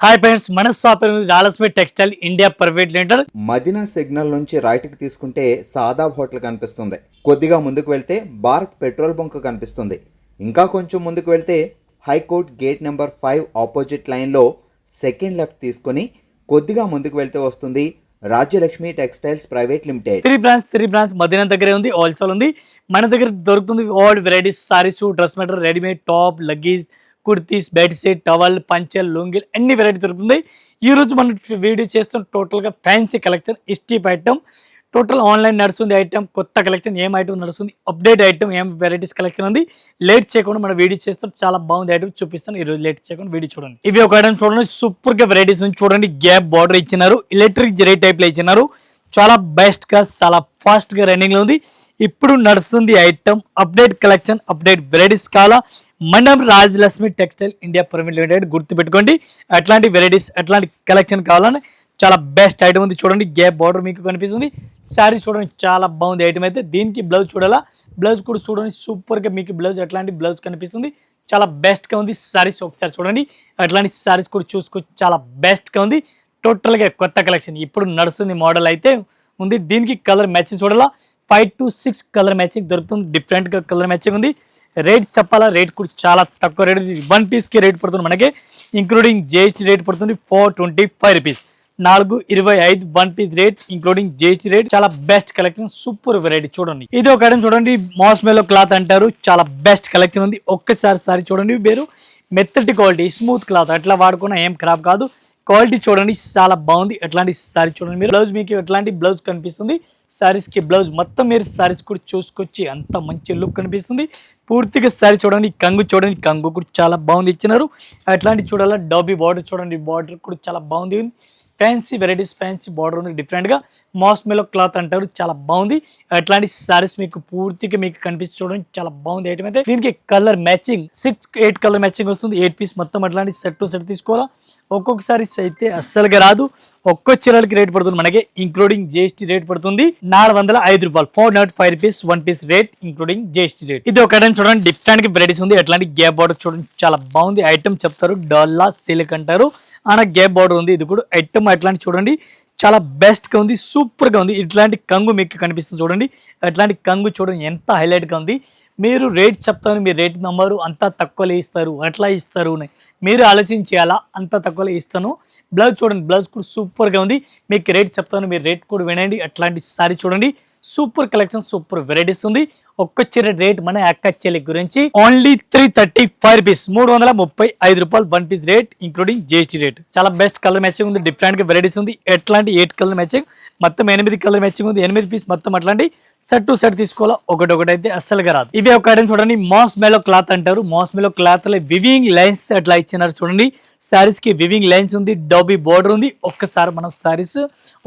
Hi friends, మన shop రాలస్మి textile India private limited. Madina signal నుంచి రైట్కి తీసుకుంటే సాదాబ్ హోటల్ కనిపిస్తుంది. కొద్దిగా ముందుకు వెళ్తే భారత్ పెట్రోల్ బంక్ కనిపిస్తుంది. ఇంకా కొంచెం ముందుకు వెళ్తే హైకోర్ట్ గేట్ నెంబర్ 5 ఆపోజిట్ లైన్లో సెకండ్ లెఫ్ట్ తీసుకొని కొద్దిగా ముందుకు వెళ్తే వస్తుంది Rajyalakshmi textiles private limited. Three branch Madina దగ్గరే ఉంది, హోల్సేల్ ఉంది. మన దగ్గర దొరుకుతుంది all varieties, saris, dress material, readymade, top, luggage, kurtis, bed sheet, towel, పంచెల్, లుంగిల్ అన్ని వెరైటీ దొరుకుతుంది. ఈ రోజు మనం వీడియో చేస్తున్న టోటల్గా ఫ్యాన్సీ కలెక్షన్, స్టీప్ ఐటమ్, టోటల్ ఆన్లైన్ నడుస్తుంది ఐటమ్, కొత్త కలెక్షన్ ఏం ఐటమ్ నడుస్తుంది, అప్డేట్ ఐటమ్ ఏం వెరైటీస్ కలెక్షన్ ఉంది. లేట్ చేయకుండా మనం వీడియో చేస్తాం, చాలా బాగుంది ఐటమ్ చూపిస్తాను. ఈ రోజు లేట్ చేయకుండా వీడియో చూడండి. ఇవి ఒక ఐటమ్ చూడండి, సూపర్ గా వెరైటీస్ ఉంది చూడండి. గ్యాప్ బార్డర్ ఇచ్చినారు, ఎలక్ట్రిక్ జరీ టైప్ లో ఇచ్చినారు. చాలా బెస్ట్ గా, చాలా ఫాస్ట్ గా రన్నింగ్ లో ఉంది. ఇప్పుడు నడుస్తుంది item, update collection, update varieties కావాలా మనం Rajalakshmi textile India private limited గుర్తుపెట్టుకోండి. అట్లాంటి వెరైటీస్, అట్లాంటి కలెక్షన్ కావాలని చాలా బెస్ట్ ఐటమ్ ఉంది చూడండి. గ్యాప్ బార్డర్ మీకు కనిపిస్తుంది. శారీ చూడండి, చాలా బాగుంది ఐటమ్ అయితే. దీనికి బ్లౌజ్ చూడాలా, బ్లౌజ్ కూడా చూడండి, సూపర్ గా మీకు బ్లౌజ్ అట్లాంటి బ్లౌజ్ కనిపిస్తుంది. చాలా బెస్ట్ గా ఉంది. శారీస్ ఒకసారి చూడండి, అట్లాంటి శారీస్ కూడా చూసుకోవచ్చు, చాలా బెస్ట్ గా ఉంది. టోటల్ గా కొత్త కలెక్షన్ ఇప్పుడు నడుస్తుంది మోడల్ అయితే ఉంది. దీనికి కలర్ మ్యాచింగ్ చూడాలా, 5 to 6 కలర్ మ్యాచింగ్ దొరుకుతుంది. డిఫరెంట్ గా కలర్ మ్యాచింగ్ ఉంది. రేట్ చెప్పాలా, రేట్ కూడా చాలా తక్కువ రేట్. వన్ పీస్ కి రేట్ పడుతుంది మనకి, ఇంక్లూడింగ్ జిఎస్టీ రేట్ పడుతుంది 425 rupees. 425 one piece rate including GST rate. చాలా బెస్ట్ కలెక్షన్, సూపర్ వెరైటీ చూడండి. ఇది ఒక ఐటమ్ చూడండి, మాస్మెలో క్లాత్ అంటారు, చాలా బెస్ట్ కలెక్షన్ ఉంది. ఒక్కసారి చూడండి, వేరు మెత్తటి క్వాలిటీ, స్మూత్ క్లాత్, అట్లా వాడుకున్నా ఏం ఖరాబ్ కాదు. క్వాలిటీ చూడండి, చాలా బాగుంది. ఎట్లాంటి సారీ చూడండి, మీరు బ్లౌజ్ మీకు ఎట్లాంటి బ్లౌజ్ కనిపిస్తుంది. సారీస్ కి బ్లౌజ్ మొత్తం మీరు సారీస్ కూడా చూసుకొచ్చి అంత మంచి లుక్ కనిపిస్తుంది. పూర్తిగా సారీ చూడండి, కంగు చూడండి, కంగు కూడా చాలా బాగుంది ఇచ్చినారు. అట్లాంటి చూడాలా, డబ్బీ బార్డర్ చూడండి, బార్డర్ కూడా చాలా బాగుంది. ఫ్యాన్సీ వెరైటీస్, ఫ్యాన్సీ బార్డర్ ఉంది డిఫరెంట్ గా. మాస్మెలో క్లాత్ అంటారు, చాలా బాగుంది. అట్లాంటి సారీస్ మీకు పూర్తిగా మీకు కనిపిస్తుంది చూడండి, చాలా బాగుంది ఐటమ్ అయితే. దీనికి కలర్ మ్యాచింగ్ 6-8 కలర్ మ్యాచింగ్ వస్తుంది. 8 పీస్ మొత్తం అట్లాంటి సెట్ టు సెట్ తీసుకోవాలా. ఒక్కొక్కసారి అయితే అస్సలుగా రాదు. ఒక్కో చీరలకి రేట్ పడుతుంది మనకి, ఇంక్లూడింగ్ జిఎస్టీ రేట్ పడుతుంది 405 రూపాయలు. 405 rupees one piece rate including GST rate. ఇది ఒక ఐటమ్ చూడండి, డిఫరెంట్ గా వెరైటీస్ ఉంది. అట్లాంటి గ్యాప్ బార్డర్ చూడండి, చాలా బాగుంది ఐటమ్. చెప్తారు డోలా సిల్క్ అంటారు, అన్న గ్యాప్ బార్డర్ ఉంది. ఇది కూడా ఐటమ్ అట్లాంటి చూడండి, చాలా బెస్ట్ గా ఉంది, సూపర్ గా ఉంది. ఇట్లాంటి కంగు మీకు కనిపిస్తుంది చూడండి, అట్లాంటి కంగు చూడండి ఎంత హైలైట్ గా ఉంది. మీరు రేట్ చెప్తాను, మీరు రేట్ నమ్మరు, అంతా తక్కువలో ఇస్తారు, అట్లా ఇస్తారు, మీరు ఆలోచించేయాలా, అంత తక్కువలో ఇస్తాను. బ్లౌజ్ చూడండి, బ్లౌజ్ కూడా సూపర్ గా ఉంది. మీకు రేట్ చెప్తాను, మీరు రేట్ కూడా వినండి. అట్లాంటి సారీ చూడండి, సూపర్ కలెక్షన్, సూపర్ వెరైటీస్ ఉంది. ఒక్క చీర రేట్ మన అక్క చెల్లి గురించి ఓన్లీ 335 రూపీస్, 335 రూపాయలు one piece rate including GST rate. చాలా బెస్ట్ కలర్ మ్యాచింగ్ ఉంది, డిఫరెంట్ గా వెరైటీస్ ఉంది. ఎట్లాంటి 8 కలర్ మ్యాచింగ్, మొత్తం 8 కలర్ మ్యాచింగ్ ఉంది. 8 పీస్ మొత్తం అట్లాంటి సెట్ టు సెట్ తీసుకోవాలా, ఒకటి అయితే అస్సలుగా రాదు. ఇవి ఒక ఐటమ్ చూడండి, మాస్ మెలో క్లాత్ అంటారు. మాస్ మెలో క్లాత్ లో వివింగ్ లైన్స్ అట్లా ఇచ్చినారు చూడండి. శారీస్ కి వివింగ్ లైన్స్ ఉంది, డబ్బీ బోర్డర్ ఉంది. ఒక్కసారి మనం శారీస్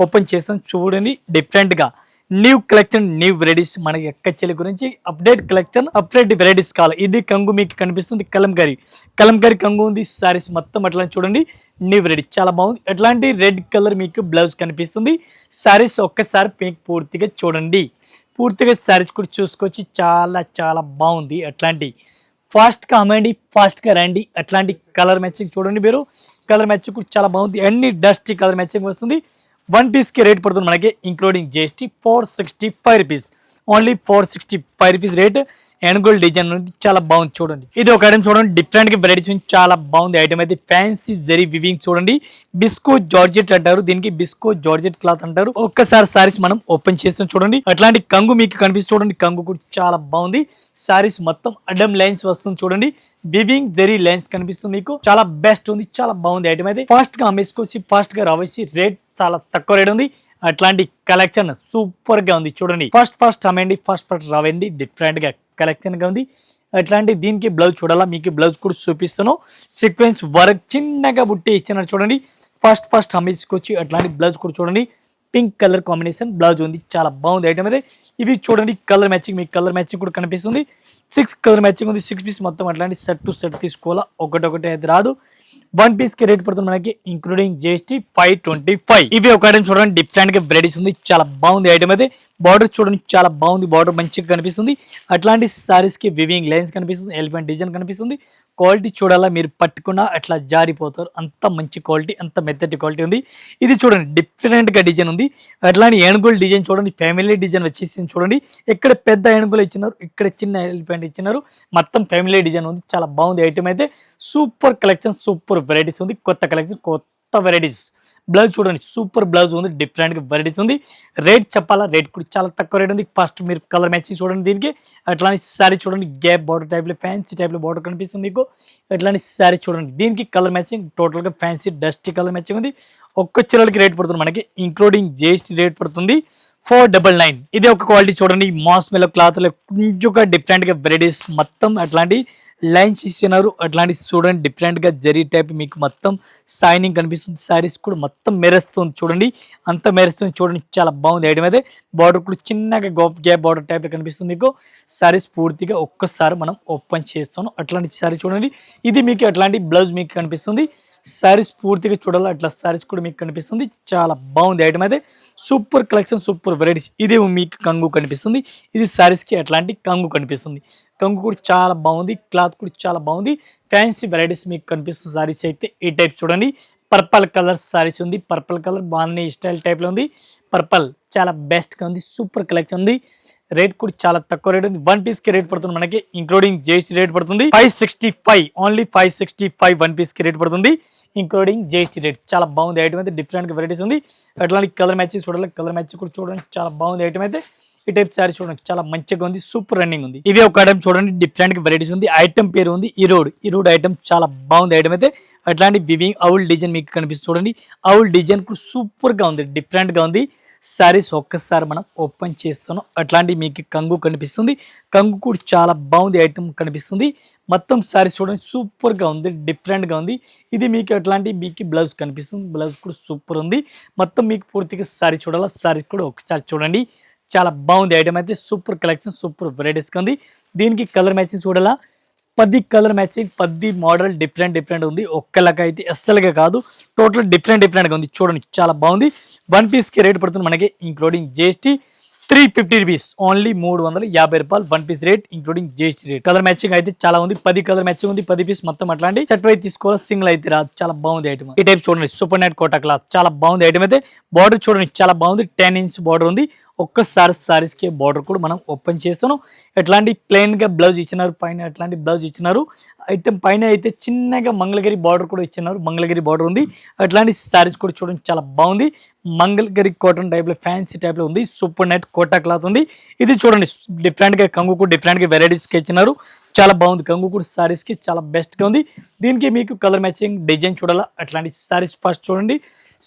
ఓపెన్ చేస్తాం చూడండి, డిఫరెంట్ గా న్యూ కలెక్షన్, న్యూ వెరైటీస్ మనకి ఎక్కచెల్లి గురించి. అప్డేట్ కలెక్షన్, అప్డేట్ వెరైటీస్ కావాలి. ఇది కంగు మీకు కనిపిస్తుంది, కలంకారీ కంగు ఉంది. సారీస్ మొత్తం అట్లా చూడండి, న్యూ వెరైటీ చాలా బాగుంది. అట్లాంటి రెడ్ కలర్ మీకు బ్లౌజ్ కనిపిస్తుంది. సారీస్ ఒక్కసారి మీకు పూర్తిగా చూడండి, పూర్తిగా సారీస్ కూడా చూసుకొచ్చి చాలా బాగుంది. అట్లాంటి ఫాస్ట్ గా అమ్మండి, ఫాస్ట్ గా రండి. అట్లాంటి కలర్ మ్యాచింగ్ చూడండి, మీరు కలర్ మ్యాచింగ్ కూడా చాలా బాగుంది. అన్ని డస్ట్ కలర్ మ్యాచింగ్ వస్తుంది. వన్ పీస్ కి రేట్ పడుతుంది మనకి, including GST 465 rupees, only 465 rupees rate. ఎన్గోల్డ్ డిజైన్ ఉంది, చాలా బాగుంది చూడండి. ఇది ఒక ఐటమ్ చూడండి, డిఫరెంట్ గా వెరైటీస్ చాలా బాగుంది ఐటమ్ అయితే. ఫ్యాన్సీ జరీ వివింగ్ చూడండి, బిస్కో జార్జెట్ అంటారు, దీనికి బిస్కో జార్జెట్ క్లాత్ అంటారు. ఒక్కసారి సారీస్ మనం ఓపెన్ చేస్తాం చూడండి. అట్లాంటి కంగు మీకు కనిపిస్తుంది చూడండి, కంగు కూడా చాలా బాగుంది. సారీస్ మొత్తం అడ్డం లైన్స్ వస్తుంది చూడండి, వివింగ్ జరీ లైన్స్ కనిపిస్తుంది మీకు. చాలా బెస్ట్ ఉంది, చాలా బాగుంది ఐటమ్ అయితే. ఫాస్ట్ గా అమ్మేసుకోవచ్చు, ఫాస్ట్ గా రావేసి, రేట్ చాలా తక్కువ రేట్ ఉంది. అట్లాంటి కలెక్షన్ సూపర్ గా ఉంది చూడండి. ఫస్ట్ అమ్మండి, ఫస్ట్ రావండి, డిఫరెంట్ గా కలెక్షన్ గా ఉంది. అట్లాంటి దీనికి బ్లౌజ్ చూడాలా, మీకు బ్లౌజ్ కూడా చూపిస్తాను. సీక్వెన్స్ వర్క్ చిన్నగా బుట్టి ఇచ్చినారు చూడండి. ఫస్ట్ అమ్మేసుకొచ్చి అట్లాంటి బ్లౌజ్ కూడా చూడండి, పింక్ కలర్ కాంబినేషన్ బ్లౌజ్ ఉంది, చాలా బాగుంది ఐటమ్ అయితే. ఇవి చూడండి కలర్ మ్యాచింగ్, మీకు కలర్ మ్యాచింగ్ కూడా కనిపిస్తుంది. 6 కలర్ మ్యాచింగ్ ఉంది. 6 పీస్ మొత్తం అట్లాంటి సెట్ టు సెట్ తీసుకోవాలా, ఒకటి అయితే రాదు. వన్ పీస్ కి రేట్ పడుతుంది మనకి, ఇంక్లూడింగ్ జిఎస్టీ 525. ఇవి ఒక ఐటమ్ చూడండి, డిఫరెంట్ గా వెరైటీస్ ఉంది, చాలా బాగుంది ఐటమ్ అయితే. బార్డర్ చూడండి, చాలా బాగుంది, బార్డర్ మంచిగా కనిపిస్తుంది. అట్లాంటి సారీస్ కి వివింగ్ లైన్స్ కనిపిస్తుంది, ఎలిఫెంట్ డిజైన్ కనిపిస్తుంది. క్వాలిటీ చూడాలా, మీరు పట్టుకున్నా అట్లా జారిపోతారు, అంత మంచి క్వాలిటీ, అంత మెత్తటి క్వాలిటీ ఉంది. ఇది చూడండి డిఫరెంట్గా డిజైన్ ఉంది. అట్లానే ఏనుగుల డిజైన్ చూడండి, ఫ్యామిలీ డిజైన్ వచ్చేసి చూడండి, ఇక్కడ పెద్ద ఏనుగులు ఇచ్చినారు, ఇక్కడ చిన్న ఎలిఫెంట్ ఇచ్చినారు, మొత్తం ఫ్యామిలీ డిజైన్ ఉంది. చాలా బాగుంది ఐటమ్ అయితే. సూపర్ కలెక్షన్, సూపర్ వెరైటీస్ ఉంది, కొత్త కలెక్షన్, కొత్త వెరైటీస్. బ్లౌజ్ చూడండి, సూపర్ బ్లౌజ్ ఉంది, డిఫరెంట్గా వెరైటీస్ ఉంది. రేట్ చెప్పాలా, రేట్ కూడా చాలా తక్కువ రేట్ ఉంది. ఫస్ట్ మీరు కలర్ మ్యాచింగ్ చూడండి దీనికి. అట్లానే శారీ చూడండి, గ్యాప్ బార్డర్ టైప్లో, ఫ్యాన్సీ టైప్లో బార్డర్ కనిపిస్తుంది మీకు. అట్లానే శారీ చూడండి, దీనికి కలర్ మ్యాచింగ్ టోటల్గా ఫ్యాన్సీ డస్టీ కలర్ మ్యాచింగ్ ఉంది. ఒక్క చీరలకి రేట్ పడుతుంది మనకి, ఇంక్లూడింగ్ జిఎస్టీ రేట్ పడుతుంది 499. ఇది ఒక క్వాలిటీ చూడండి, మాస్ మెలో క్లాత్లో కొంచెం డిఫరెంట్గా వెరైటీస్, మొత్తం అట్లాంటి లైన్స్ ఇస్తున్నారు. అట్లాంటి చూడండి డిఫరెంట్గా జరీ టైప్ మీకు మొత్తం షైనింగ్ కనిపిస్తుంది. శారీస్ కూడా మొత్తం మెరుస్తుంది చూడండి, అంత మెరుస్తుంది చూడండి, చాలా బాగుంది ఐటమ్ అయితే. బార్డర్ కూడా చిన్నగా గ్యాప్ బార్డర్ టైప్ కనిపిస్తుంది మీకు. శారీస్ పూర్తిగా ఒక్కసారి మనం ఓపెన్ చేస్తాను. అట్లాంటి శారీ చూడండి, ఇది మీకు అట్లాంటి బ్లౌజ్ మీకు కనిపిస్తుంది. శారీస్ పూర్తిగా చూడాలి, అట్లా శారీస్ కూడా మీకు కనిపిస్తుంది. చాలా బాగుంది ఐటమ్ అయితే, సూపర్ కలెక్షన్, సూపర్ వెరైటీస్. ఇది మీకు కంగు కనిపిస్తుంది, ఇది శారీస్కి అట్లాంటి కంగు కనిపిస్తుంది. కంగు కూడా చాలా బాగుంది, క్లాత్ కూడా చాలా బాగుంది, ఫ్యాన్సీ వెరైటీస్ మీకు కనిపిస్తుంది. శారీస్ అయితే ఈ టైప్ చూడండి, పర్పల్ కలర్ శారీస్ ఉంది, పర్పల్ కలర్ బాగుంది, స్టైల్ టైప్లో ఉంది. పర్పల్ చాలా బెస్ట్గా ఉంది, సూపర్ కలెక్షన్ ఉంది. రేట్ కూడా చాలా తక్కువ రేట్ ఉంది. వన్ పీస్ కి రేట్ పడుతుంది మనకి, ఇంక్లూడింగ్ జిఎస్టీ రేట్ పడుతుంది 565, ఓన్లీ 565 వన్ పీస్ కి రేట్ పడుతుంది, ఇంక్లూడింగ్ జిఎస్టీ రేట్. చాలా బాగుంది ఐటమ్ అయితే, డిఫరెంట్ వెరైటీస్ ఉంది. అట్లాంటి కలర్ మ్యాచింగ్ చూడాలి, కలర్ మ్యాచింగ్ కూడా చూడండి, చాలా బాగుంది ఐటమ్ అయితే. ఈ టైప్ శారీ చూడండి, చాలా మంచిగా ఉంది, సూపర్ రన్నింగ్ ఉంది. ఇవి ఒక ఐటమ్ చూడండి, డిఫరెంట్ వెరైటీస్ ఉంది. ఐటమ్ పేరు ఉంది ఈరోడ్ ఐటమ్, చాలా బాగుంది ఐటమ్ అయితే. అట్లాంటి వివింగ్ అవుల్ డిజైన్ మీకు కనిపిస్తుంది చూడండి, అవుల్ డిజైన్ కూడా సూపర్ గా ఉంది, డిఫరెంట్ గా ఉంది. శారీస్ ఒక్కసారి మనం ఓపెన్ చేస్తున్నాం. అట్లాంటి మీకు కంగు కనిపిస్తుంది, కంగు కూడా చాలా బాగుంది ఐటమ్ కనిపిస్తుంది. మొత్తం శారీస్ చూడండి, సూపర్ గా ఉంది, డిఫరెంట్ గా ఉంది. ఇది మీకు అట్లాంటి మీకు బ్లౌజ్ కనిపిస్తుంది, బ్లౌజ్ కూడా సూపర్ ఉంది. మొత్తం మీకు పూర్తిగా శారీ చూడాలా, శారీ కూడా ఒకసారి చూడండి, చాలా బాగుంది ఐటమ్ అయితే. సూపర్ కలెక్షన్, సూపర్ వెరైటీస్ ఉంది. దీనికి కలర్ మ్యాచింగ్ చూడాలా, 10 కలర్ మ్యాచింగ్, 10 మోడల్ డిఫరెంట్ ఉంది. ఒక్కలకైతే అస్సలుగా కాదు, టోటల్ డిఫరెంట్గా ఉంది చూడండి, చాలా బాగుంది. వన్ పీస్కి రేట్ పడుతుంది మనకి, ఇంక్లూడింగ్ జిఎస్టీ 350 రూపీస్, ఓన్లీ 350 రూపాయలు one piece rate, including GST rate. Colour matching అయితే చాలా ఉంది, 10 కలర్ మ్యాచింగ్ ఉంది, 10 పీస్ మొత్తం. అట్లాంటి సెట్ అయితే తీసుకోవాలి, సింగిల్ అయితే రాదు. చాలా బాగుంది ఐటమ్. ఈ టైప్ చూడండి, సూపర్ నెట్ కోటా క్లాత్, చాలా బాగుంది ఐటమ్ అయితే. బార్డర్ చూడండి, చాలా బాగుంది, 10 ఇంచ్ బార్డర్ ఉంది. ఒక్కసారి సారీస్కి బార్డర్ కూడా మనం ఓపెన్ చేస్తాను. ఎట్లాంటి ప్లెయిన్గా బ్లౌజ్ ఇచ్చినారు, పైన ఎట్లాంటి బ్లౌజ్ ఇచ్చినారు. ఐటమ్ పైన అయితే చిన్నగా మంగళగిరి బార్డర్ కూడా ఇచ్చినారు, మంగళగిరి బార్డర్ ఉంది. అట్లాంటి సారీస్ కూడా చూడండి, చాలా బాగుంది. మంగళగిరి కాటన్ టైప్లో, ఫ్యాన్సీ టైప్లో ఉంది, సూపర్ నెట్ కోటా క్లాత్ ఉంది. ఇది చూడండి డిఫరెంట్గా, కంగు కూడా డిఫరెంట్గా వెరైటీస్కి ఇచ్చినారు, చాలా బాగుంది. కంగు కూడా సారీస్కి చాలా బెస్ట్గా ఉంది. దీనికి మీకు కలర్ మ్యాచింగ్ డిజైన్ చూడాలా, అట్లాంటి సారీస్ ఫస్ట్ చూడండి.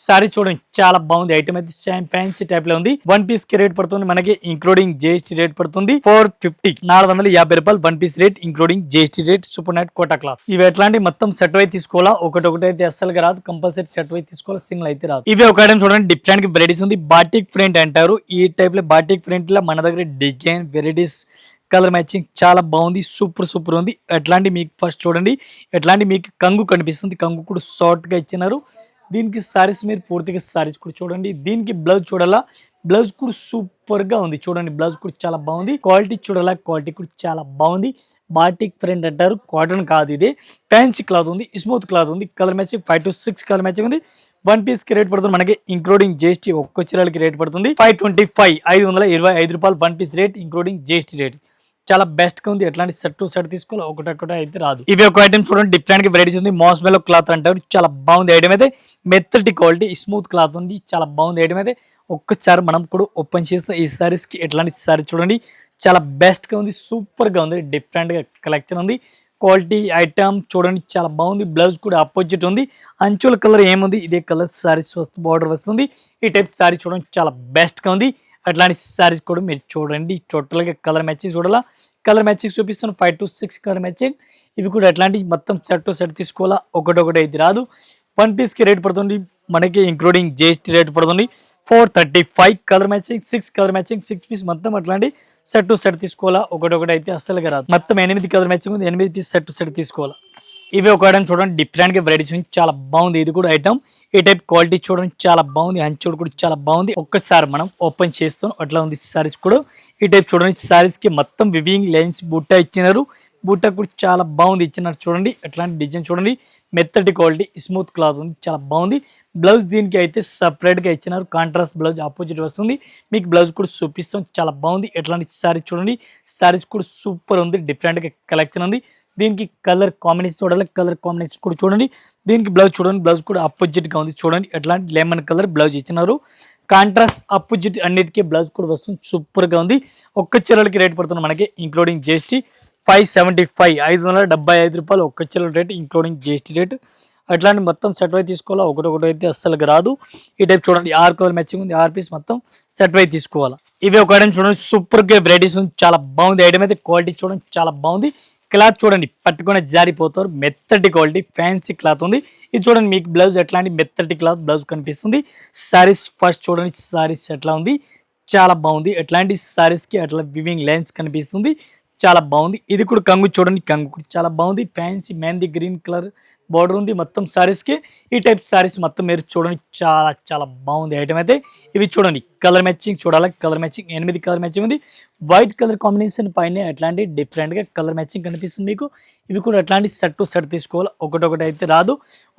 సారీ చూడండి, చాలా బాగుంది ఐటమ్ అయితే, ఫ్యాన్సీ టైప్ లో ఉంది. వన్ పీస్ కి రేట్ పడుతుంది మనకి, ఇంక్లూడింగ్ జిఎస్టీ రేట్ పడుతుంది 450, 450 రూపాయలు one piece rate, including GST rate. Super net Kota cloth. ఇవి ఎట్లాంటి మొత్తం సెట్ వైజ్ తీసుకోవాలా, ఒకటి అయితే అస్సలుగా రాదు, కంపల్సరీ సెట్ వైజ్ తీసుకోవాలి, సింగిల్ అయితే రాదు. ఇవి ఒక ఐటమ్ చూడండి, డిఫరెంట్ వెరైటీస్ ఉంది. బాటిక్ ప్రింట్ అంటారు, ఈ టైప్ లో బాటిక్ ప్రింట్ లో మన దగ్గర డిజైన్ వెరైటీస్, కలర్ మ్యాచింగ్ చాలా బాగుంది, సూపర్ ఉంది. ఎట్లాంటి మీకు ఫస్ట్ చూడండి, ఎట్లాంటి మీకు కంగు కనిపిస్తుంది, కంగు కూడా షార్ట్ గా ఇచ్చినారు. దీనికి సారీస్ మీరు పూర్తిగా సారీస్ కూడా చూడండి. దీనికి బ్లౌజ్ చూడాలా, బ్లౌజ్ కూడా సూపర్ గా ఉంది చూడండి, బ్లౌజ్ కూడా చాలా బాగుంది. క్వాలిటీ చూడాలా, క్వాలిటీ కూడా చాలా బాగుంది. బాటిక్ ప్రింట్ అంటారు, కాటన్ కాదు, ఇది ఫ్యాన్సీ క్లాత్ ఉంది, స్మూత్ క్లాత్ ఉంది. Colour matching 5 to 6 colour matching ఉంది. వన్ పీస్ కి రేట్ పడుతుంది మనకి, ఇంక్లూడింగ్ జిఎస్టీ. ఒక్క చీరలకి రేట్ పడుతుంది 525, 525 రూపాయలు one piece rate, including GST rate. చాలా బెస్ట్ గా ఉంది. ఎట్లాంటి సెట్ టు సెట్ తీసుకోవాలి, ఒకటి అయితే రాదు. ఇవి ఒక ఐటమ్ చూడండి, డిఫరెంట్ గా వెరైటీస్ ఉంది. మాస్మెలో క్లాత్ అంటారు, చాలా బాగుంది ఐటమ్ అయితే. మెత్తటి క్వాలిటీ, స్మూత్ క్లాత్ ఉంది, చాలా బాగుంది ఐటమ్ అయితే. ఒక్కసారి మనం కూడా ఓపెన్ చేస్తే ఈ సారీస్ కి ఎట్లాంటి సారీ చూడండి, చాలా బెస్ట్ గా ఉంది, సూపర్ గా ఉంది, డిఫరెంట్ గా కలెక్షన్ ఉంది. క్వాలిటీ ఐటమ్ చూడండి, చాలా బాగుంది. బ్లౌజ్ కూడా ఆపోజిట్ ఉంది, అంచుల కలర్ ఏముంది, ఇదే కలర్ సారీస్ వస్తుంది, బార్డర్ వస్తుంది. ఈ టైప్ సారీ చూడండి, చాలా బెస్ట్ గా ఉంది. అట్లాంటి సారీస్ కూడా మీరు చూడండి, టోటల్గా కలర్ మ్యాచింగ్ చూడాలా, కలర్ మ్యాచింగ్ చూపిస్తాను 5 to 6 కలర్ మ్యాచింగ్. ఇవి కూడా అట్లాంటి మొత్తం సెట్ టు సెట్ తీసుకోవాలా, ఒకటి అయితే రాదు. వన్ పీస్ కి రేట్ పడుతుంది మనకి, ఇంక్లూడింగ్ జిఎస్టీ రేట్ పడుతుంది 435. Colour matching 6 colour matching, 6 piece మొత్తం అట్లాంటి సెట్ టు సెట్ తీసుకోవాలా, ఒకటి అయితే అస్సలుగా రాదు. మొత్తం 8 కలర్ మ్యాచింగ్ ఉంది, 8 పీస్ సెట్ టు సెట్ తీసుకోవాలా. ఇవి ఒక ఐటమ్ చూడండి, డిఫరెంట్ గా వెరైటీస్ ఉంది, చాలా బాగుంది. ఇది కూడా ఐటమ్, ఈ టైప్ క్వాలిటీ చూడండి, చాలా బాగుంది. అంచుడు కూడా చాలా బాగుంది. ఒక్కసారి మనం ఓపెన్ చేస్తాం, అట్లా ఉంది సారీస్ కూడా. ఈ టైప్ చూడండి, సారీస్ కి మొత్తం వివింగ్ లైన్స్ బుట్ట ఇచ్చినారు, బుట్ట కూడా చాలా బాగుంది ఇచ్చినారు చూడండి. ఎట్లాంటి డిజైన్ చూడండి, మెత్తటి క్వాలిటీ స్మూత్ క్లాత్ ఉంది, చాలా బాగుంది. బ్లౌజ్ దీనికి అయితే సపరేట్గా ఇచ్చినారు, కాంట్రాస్ట్ బ్లౌజ్ ఆపోజిట్ వస్తుంది. మీకు బ్లౌజ్ కూడా చూపిస్తాం, చాలా బాగుంది. ఎట్లాంటి శారీ చూడండి, శారీస్ కూడా సూపర్ ఉంది, డిఫరెంట్గా కలెక్షన్ ఉంది. దీనికి కలర్ కాంబినేషన్ చూడాలి, కలర్ కాంబినేషన్ కూడా చూడండి. దీనికి బ్లౌజ్ చూడండి, బ్లౌజ్ కూడా ఆపోజిట్గా ఉంది చూడండి. ఎట్లాంటి లెమన్ కలర్ బ్లౌజ్ ఇచ్చినారు, కాంట్రాస్ట్ ఆపోజిట్ అన్నిటికీ బ్లౌజ్ కూడా వస్తుంది, సూపర్గా ఉంది. ఒక్క చీరలకి రేట్ పడుతుంది మనకి ఇంక్లూడింగ్ జిఎస్టీ 575, 575 రూపాయలు ఒక్క చీరల రేట్ ఇంక్లూడింగ్ జిఎస్టీ రేట్. అట్లాంటి మొత్తం సెట్ వై తీసుకోవాలా, ఒకటి అయితే అస్సలు రాదు. ఈ టైప్ చూడండి, 6 కలర్ మ్యాచింగ్ ఉంది, 6 పీస్ మొత్తం సెట్ వై తీసుకోవాలా. ఇవి ఒక ఐటమ్ చూడండి, సూపర్గా వెరైటీస్ ఉంది, చాలా బాగుంది. ఐటమ్ అయితే క్వాలిటీ చూడండి, చాలా బాగుంది. క్లాత్ చూడండి, పట్టుకొని జారిపోతారు, మెత్తటి క్వాలిటీ ఫ్యాన్సీ క్లాత్ ఉంది. ఇది చూడండి, మీకు బ్లౌజ్ ఎట్లాంటి మెత్తటి క్లాత్ బ్లౌజ్ కనిపిస్తుంది. సారీస్ ఫస్ట్ చూడండి, సారీస్ ఎట్లా ఉంది, చాలా బాగుంది. ఎట్లాంటి సారీస్కి అట్లా వివింగ్ లైన్స్ కనిపిస్తుంది, చాలా బాగుంది. ఇది కూడా కంగు చూడండి, కంగు కూడా చాలా బాగుంది. Fancy mehndi green colour border ఉంది మొత్తం సారీస్కి. ఈ టైప్ సారీస్ మొత్తం మీరు చూడండి, చాలా చాలా బాగుంది ఐటమ్ అయితే. ఇవి చూడండి, కలర్ మ్యాచింగ్ చూడాలి, కలర్ మ్యాచింగ్ 8 కలర్ మ్యాచింగ్ ఉంది. వైట్ కలర్ కాంబినేషన్ పైన ఎట్లాంటి డిఫరెంట్గా కలర్ మ్యాచింగ్ కనిపిస్తుంది మీకు. ఇవి కూడా ఎట్లాంటి సెట్ టు సెట్ తీసుకోవాలి, ఒకటి అయితే రాదు.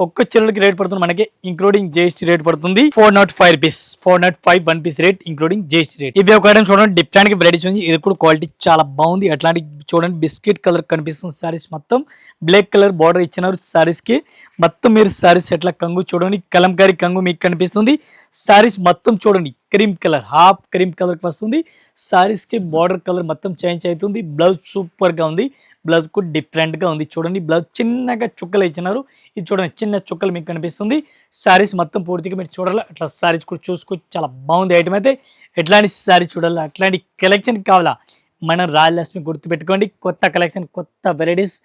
ఒక్క చీరలకి రేట్ పడుతుంది మనకి ఇంక్లూడింగ్ జిఎస్టీ రేట్ పడుతుంది 405 rupees, 405 1 piece rate including GST rate. ఇవి ఒక ఐటమ్ చూడండి, డిఫరెంట్ గా వెరైటీస్ ఉంది. ఇది కూడా క్వాలిటీ చాలా బాగుంది. అట్లాంటి చూడండి, బిస్కెట్ కలర్ కనిపిస్తుంది సారీస్ మొత్తం. బ్లాక్ కలర్ బార్డర్ ఇచ్చినారు సారీస్ కి మొత్తం. మీరు సారీస్ ఎట్లా కంగు చూడండి, కలంకారీ కంగు మీకు కనిపిస్తుంది. సారీస్ మొత్తం చూడండి, cream colour, half cream colour వస్తుంది. సారీస్ కి బార్డర్ కలర్ మొత్తం చేంజ్ అవుతుంది. బ్లౌజ్ సూపర్ గా ఉంది, బ్లౌజ్ కూడా డిఫరెంట్ గా ఉంది చూడండి. బ్లౌజ్ చిన్నగా చుక్కలు ఇచ్చినారు, ఇది చూడండి చిన్న చుక్కలు మీకు కనిపిస్తుంది. సారీస్ మొత్తం పూర్తిగా మీరు చూడాలి, అట్లా సారీస్ కూడా చూసుకోవచ్చు, చాలా బాగుంది ఐటమ్ అయితే. ఎట్లాంటి సారీ చూడాలి, అట్లాంటి కలెక్షన్ కావాలా, మన రాజలక్ష్మి గుర్తుపెట్టుకోండి. కొత్త కలెక్షన్, కొత్త varieties,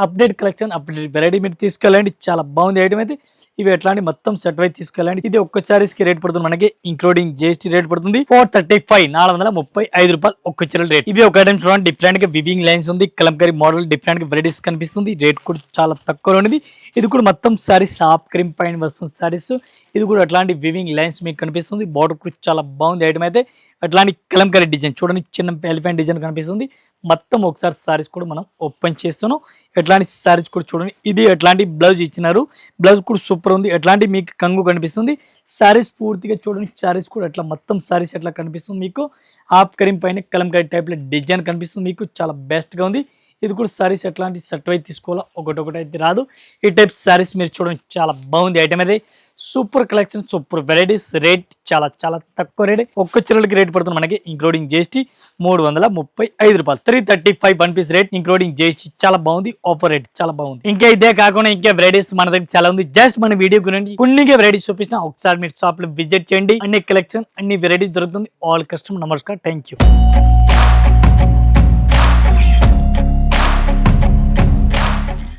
update collection, update variety మీరు తీసుకెళ్ళండి, చాలా బాగుంది ఐటమ్ అయితే. ఇవి ఎట్లాంటి మొత్తం సెట్ వైజ్ తీసుకెళ్ళండి. ఇది ఒక్క సారీస్ కి రేట్ పడుతుంది మనకి ఇంక్లూడింగ్ జిఎస్టీ రేట్ పడుతుంది 435, 435 రూపాయలు ఒక్క చీరల రేట్. ఇవి ఒక ఐటమ్ చూడండి, డిఫరెంట్ గా వివింగ్ లైన్స్ ఉంది, కలంకారీ మోడల్ డిఫరెంట్ గా వెరైటీస్ కనిపిస్తుంది. రేట్ కూడా చాలా తక్కువ ఉన్నది. ఇది కూడా మొత్తం సారీస్ హాఫ్ క్రీమ్ పైన వస్తుంది సారీస్. ఇది కూడా అట్లాంటి వివింగ్ లైన్స్ మీకు కనిపిస్తుంది. బార్డర్ కూడా చాలా బాగుంది ఐటమ్ అయితే. అట్లాంటి కలంకారీ డిజైన్ చూడండి, చిన్న ఎలిఫెంట్ డిజైన్ కనిపిస్తుంది మొత్తం. ఒకసారి సారీస్ కూడా మనం ఓపెన్ చేస్తున్నాం. ఎట్లాంటి సారీస్ కూడా చూడండి, ఇది ఎట్లాంటి బ్లౌజ్ ఇచ్చినారు, బ్లౌజ్ కూడా సూపర్ ఉంది. ఎట్లాంటి మీకు కంగు కనిపిస్తుంది. సారీస్ పూర్తిగా చూడండి, సారీస్ కూడా ఎట్లా మొత్తం సారీస్ ఎట్లా కనిపిస్తుంది మీకు. హాఫ్ క్రీమ్ పైన కలంకారీ టైప్ లో డిజైన్ కనిపిస్తుంది మీకు, చాలా బెస్ట్ గా ఉంది. ఇది కూడా సారీస్ ఎట్లాంటి సెట్ అయితే తీసుకోవాలా, ఒకటి అయితే రాదు. ఈ టైప్ సారీస్ మీరు చూడండి, చాలా బాగుంది ఐటమ్ అయితే. Super collection, super varieties. Rate చాలా చాలా తక్కువ రేట్. ఒక్క చీరలకి రేట్ పడుతుంది మనకి ఇంక్లూడింగ్ జిఎస్టీ 335 రూపాయలు, 335 1 పీస్ రేట్ ఇంక్లూడింగ్ జిఎస్టీ. చాలా బాగుంది, ఆఫర్ రేట్ చాలా బాగుంది. ఇంకా ఇదే కాకుండా ఇంకా వెరైటీస్ మన దగ్గర చాలా ఉంది. జస్ట్ మన వీడియో గురించి కొన్ని వెరైటీస్ చూపిస్తున్నా, ఒకసారి మీరు షాప్ లో విజిట్ చేయండి. అన్ని కలెక్షన్, అన్ని వెరైటీస్ దొరుకుతుంది. ఆల్ కస్టమర్ నమస్కారం, థ్యాంక్ యూ.